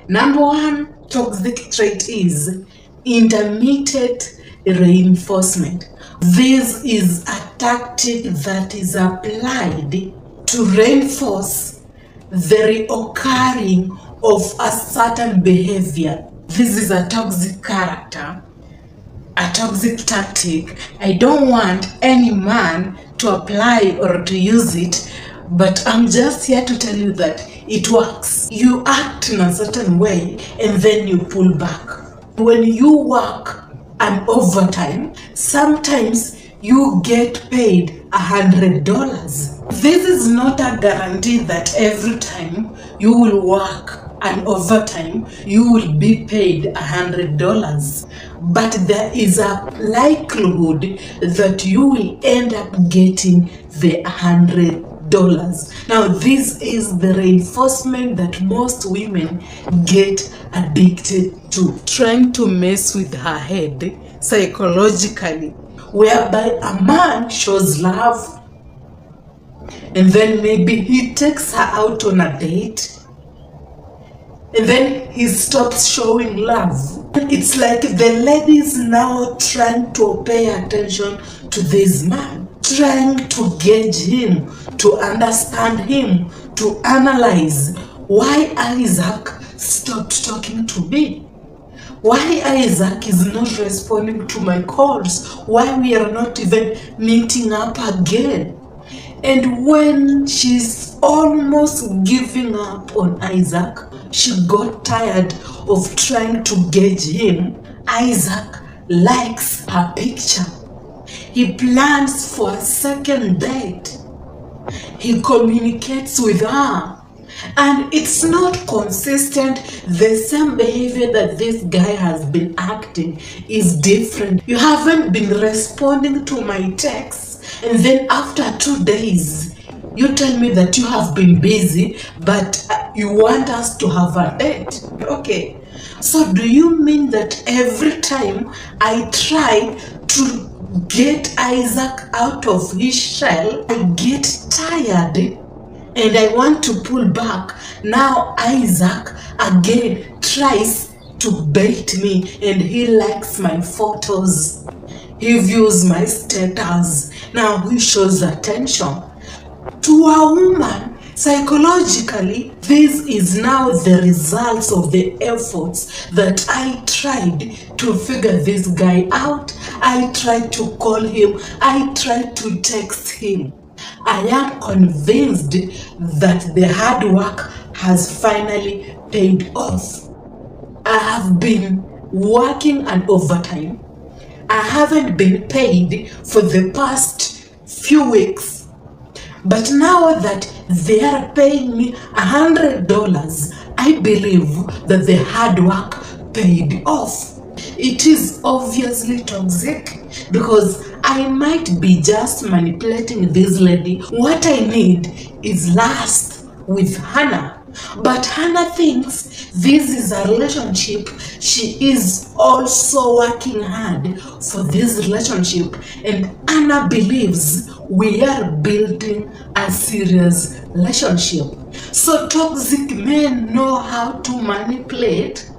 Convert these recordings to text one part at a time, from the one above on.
Number one toxic trait is intermittent reinforcement. This is a tactic that is applied to reinforce the reoccurring of a certain behavior. This is a toxic character, a toxic tactic. I don't want any man to apply or to use it, but I'm just here to tell you that it works. You act in a certain way and then you pull back. When you work an overtime, sometimes you get paid $100. This is not a guarantee that every time you will work an overtime you will be paid $100, but there is a likelihood that you will end up getting the $100. Now this is the reinforcement that most women get addicted to, trying to mess with her head psychologically, whereby a man shows love and then maybe he takes her out on a date and then he stops showing love. It's like the lady is now trying to pay attention to this man, trying to gauge him, to understand him, to analyze why Isaac stopped talking to me, why Isaac is not responding to my calls, why we are not even meeting up again. And when she's almost giving up on Isaac, she got tired of trying to gauge him. Isaac likes her picture. He plans for a second date. He communicates with her. And it's not consistent. The same behavior that this guy has been acting is different. You haven't been responding to my texts, and then after 2 days you tell me that you have been busy, but you want us to have a date. Okay, so do you mean that every time I try to get Isaac out of his shell, I get tired and I want to pull back? Now Isaac again tries to bait me, and he likes my photos, he views my status, now he shows attention. To a woman, psychologically, this is now the results of the efforts that I tried to figure this guy out. I tried to call him, I tried to text him. I am convinced that the hard work has finally paid off. I have been working an overtime. I haven't been paid for the past few weeks. But now that they are paying me $100, I believe that the hard work paid off. It is obviously toxic because I might be just manipulating this lady. What I need is lust with Hannah. But Hannah thinks this is a relationship. She is also working hard for this relationship, and Anna believes we are building a serious relationship. So toxic men know how to manipulate,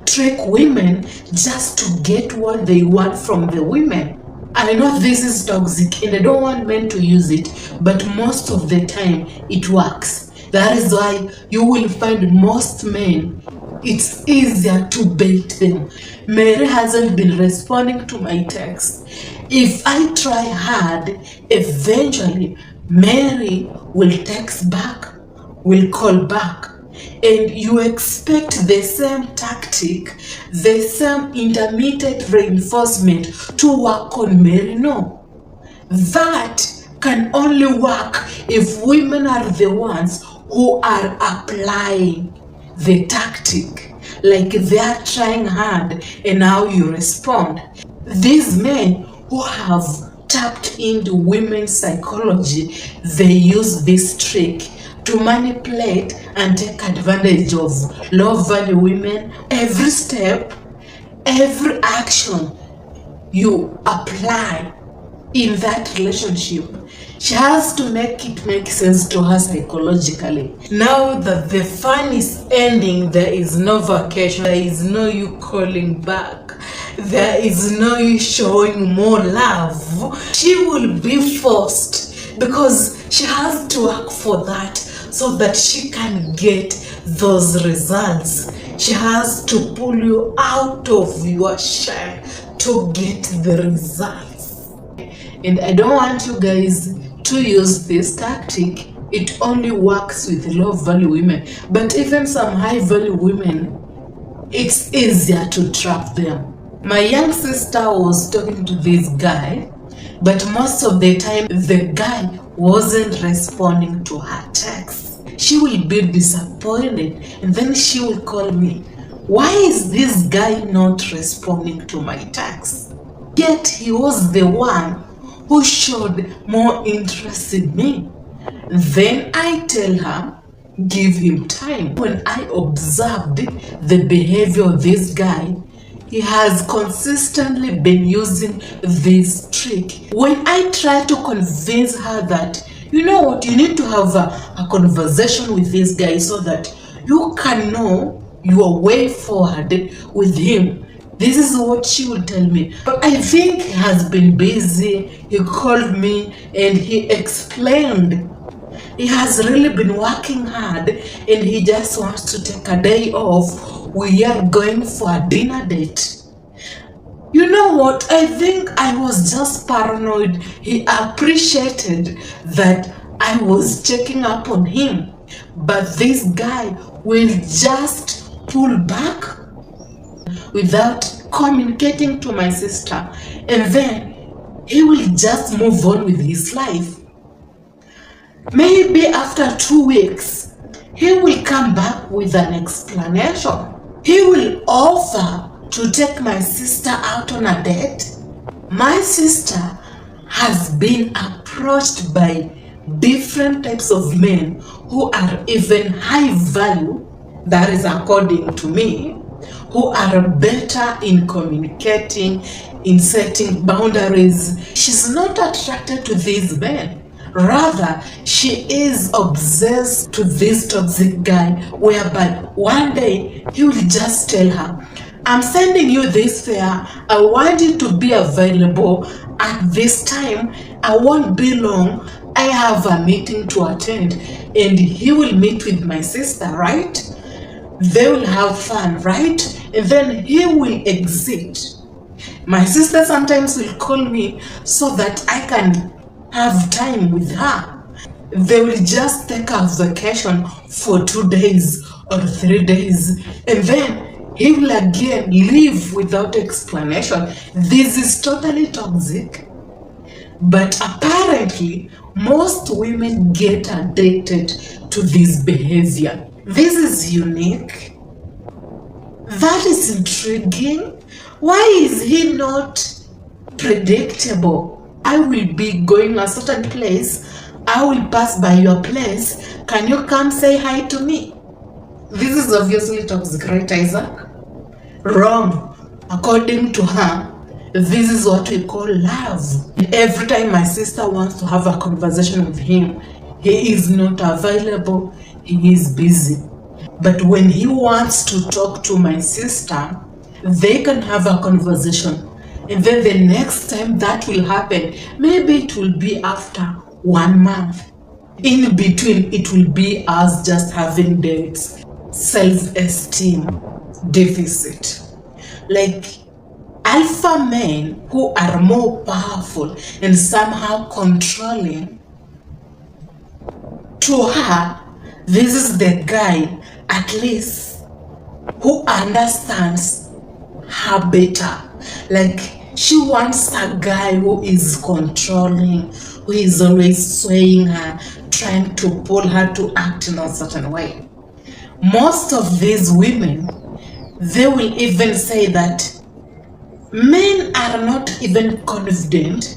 trick women just to get what they want from the women. I know this is toxic and I don't want men to use it, but most of the time it works. That is why you will find most men, it's easier to bait them. Mary hasn't been responding to my text. If I try hard, eventually Mary will text back, will call back, and you expect the same tactic, the same intermittent reinforcement to work on Mary. No, that can only work if women are the ones who are applying the tactic, like they are trying hard and now you respond. These men who have tapped into women's psychology, they use this trick to manipulate and take advantage of low-value women. Every step, every action you apply in that relationship, she has to make it make sense to her psychologically. Now that the fun is ending, there is no vacation, there is no you calling back, there is no you showing more love. She will be forced because she has to work for that so that she can get those results. She has to pull you out of your shell to get the results. And I don't want you guys to use this tactic. It only works with low value women, but even some high value women, it's easier to trap them. My young sister was talking to this guy, but most of the time the guy wasn't responding to her texts. She will be disappointed and then she will call me. Why is this guy not responding to my texts? Yet he was the one who showed more interest in me. Then I tell her, give him time. When I observed the behavior of this guy, he has consistently been using this trick. When I try to convince her that, you know what, you need to have a conversation with this guy so that you can know your way forward with him, this is what she will tell me. But I think he has been busy. He called me and he explained he has really been working hard and he just wants to take a day off. We are going for a dinner date. You know what? I think I was just paranoid. He appreciated that I was checking up on him. But this guy will just pull back without communicating to my sister, and then he will just move on with his life. Maybe after 2 weeks, he will come back with an explanation. He will offer to take my sister out on a date. My sister has been approached by different types of men who are even high value, that is according to me, who are better in communicating, in setting boundaries. She's not attracted to these men. Rather, she is obsessed to this toxic guy, whereby one day he will just tell her, I'm sending you this fare. I want you to be available at this time. I won't be long. I have a meeting to attend. And he will meet with my sister, right? They will have fun, right? And then he will exit. My sister sometimes will call me so that I can have time with her. They will just take a vacation for 2 days or 3 days, and then he will again leave without explanation. This is totally toxic. But apparently, most women get addicted to this behavior. This is unique. That is intriguing. Why is he not predictable? I will be going a certain place. I will pass by your place. Can you come say hi to me? This is obviously toxic, right, Isaac? Wrong. According to her, this is what we call love. Every time my sister wants to have a conversation with him, he is not available, he is busy. But when he wants to talk to my sister, they can have a conversation. And then the next time that will happen, maybe it will be after 1 month. In between, it will be us just having dates. Self-esteem deficit. Like alpha men who are more powerful and somehow controlling, to her, this is the guy at least who understands her better. Like she wants a guy who is controlling, who is always swaying her, trying to pull her to act in a certain way. Most of these women, they will even say that men are not even confident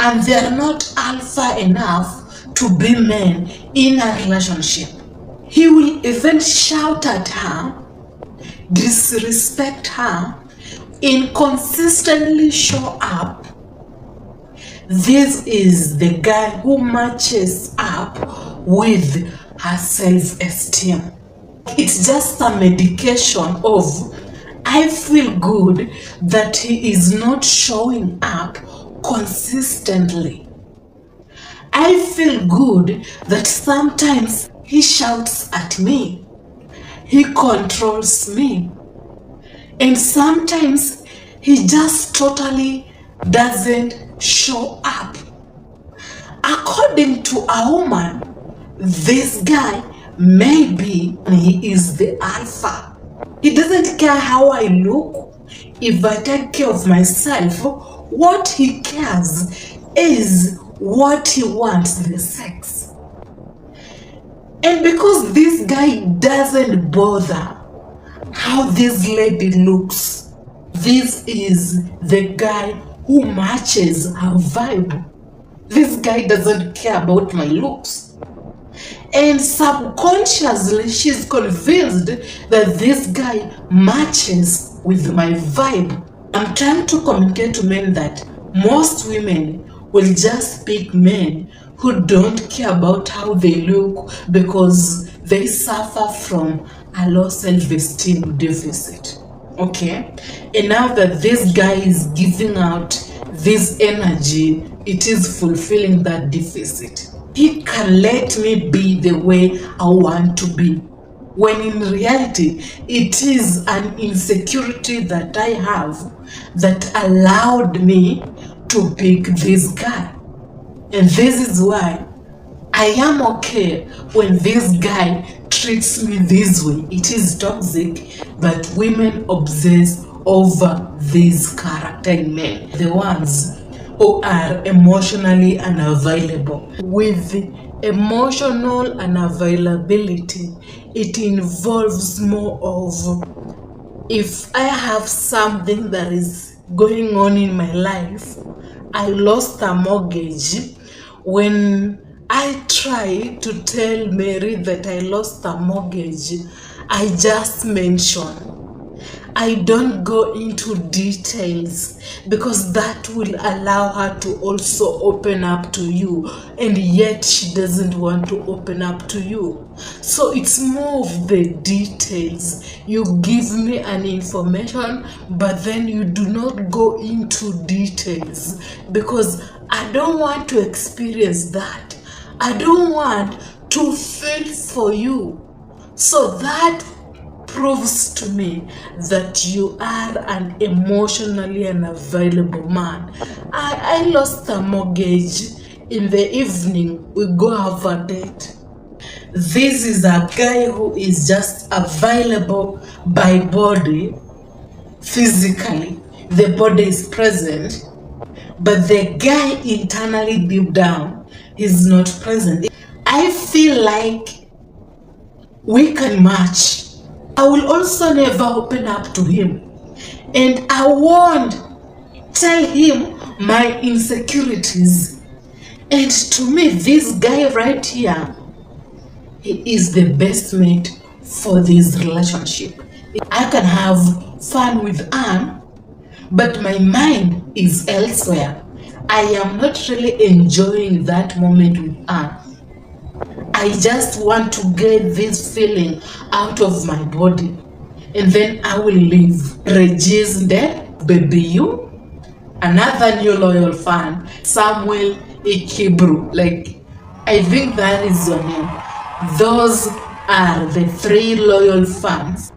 and they are not alpha enough to be men in a relationship. He will even shout at her, disrespect her, inconsistently show up, This is the guy who matches up with her self-esteem. It's just a medication of, I feel good that he is not showing up consistently. I feel good that sometimes he shouts at me. He controls me. And sometimes he just totally doesn't show up. According to a woman, this guy maybe he is the alpha. He doesn't care how I look. If I take care of myself, what he cares is what he wants, the sex. And because this guy doesn't bother how this lady looks, this is the guy who matches her vibe. This guy doesn't care about my looks. And subconsciously, she's convinced that this guy matches with my vibe. I'm trying to communicate to men that most women will just pick men who don't care about how they look because they suffer from a low self-esteem deficit. Okay? And now that this guy is giving out this energy, it is fulfilling that deficit. He can let me be the way I want to be, when in reality it is an insecurity that I have that allowed me to pick this guy. And this is why I am okay when this guy treats me this way. It is toxic, but women obsess over these character in men, the ones who are emotionally unavailable. With emotional unavailability, it involves more of, if I have something that is going on in my life, I lost a mortgage. When I try to tell Mary that I lost a mortgage, I just mention. I don't go into details because that will allow her to also open up to you, and yet she doesn't want to open up to you. So it's more of the details. You give me an information, but then you do not go into details because I don't want to experience that. I don't want to feel for you. So that proves to me that you are an emotionally unavailable man. I lost a mortgage. In the evening, we go have a date. This is a guy who is just available by body, physically. The body is present, but the guy internally deep down is not present. I feel like we can match. I will also never open up to him, and I won't tell him my insecurities. And to me, this guy right here, he is the best mate for this relationship. I can have fun with Anne, but my mind is elsewhere. I am not really enjoying that moment with Anne. I just want to get this feeling out of my body, and then I will leave. Regis there, baby you, another new loyal fan, Samuel Ikibru. Like, I think that is your name. Those are the 3 loyal fans